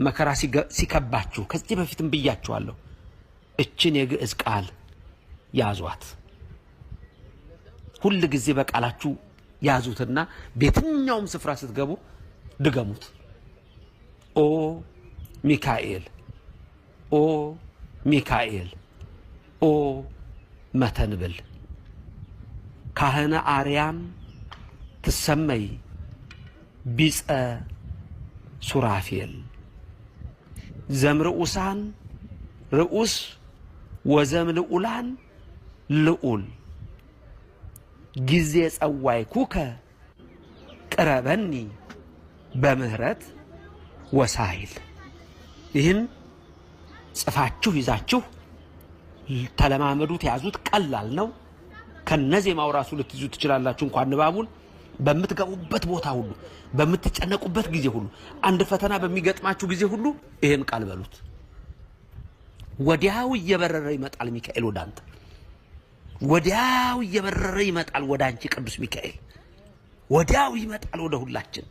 መከራ ሲከባችሁ ከዚህ በፊትም ብያችኋለሁ እችን የግዕዝ ቃል ያዟት ሁሉ ጊዜ በቃላችሁ ያዙትና በየትኛውም ስፍራ ስትገቡ ድገሙት ኦ ሚካኤል ኦ ሚካኤል ኦ መተንብል ካህነ አርያም ትሰመይ ቢጸ ሱራፌል ዘምርኡሳን ርኡስ ወዘምልኡላን ልኡል ጊዜ ጸዋይ ኩከ ቅረበኒ በምህረት ወሳይል ይህን ጽፋችሁ ይዛችሁ ተለማመዱት ያዙት ቀላል ነው ከነዜማው ራሱ ልትይዙ ትችላላችሁ እንኳን ንባቡን በመትገቡበት ቦታ ሁሉ በመትጨነቁበት ጊዜ ሁሉ አንድ ፈተና በሚገጥማችሁ ጊዜ ሁሉ ይሄን ቃል በሉት ወዲያው እየበረረ ይመጣል ሚካኤል ወዳንተ ወዲያው እየበረረ ይመጣል ወዳንቺ ቅዱስ ሚካኤል ወዲያው ይመጣል ወደ ሁላችን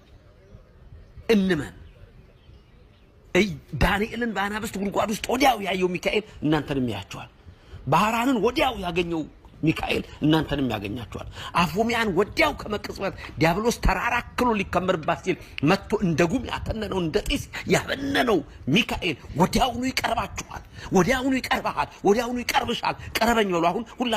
እንመን ዳንኤልን በአናብስት ጉድጓድ ውስጥ ወዲያው ያየው ሚካኤል እናንተንም ያያችኋል ባህራንን ወዲያው ያገኘው ሚካኤል እናንተንም ያገኛችኋል አፎሚያን ወዲያው ከመቅጽበት ዲያብሎስ ተራራክሎ ሊከመርባት ሲል መጥቶ እንደጉም ያተነነው እንደጢስ ያበነነው ሚካኤል ወዲያውኑ ይቀርባችኋል ወዲያውኑ ይቀርባሃል ወዲያውኑ ይቀርብሻል ቀረበኝ በሉ አሁን ሁላ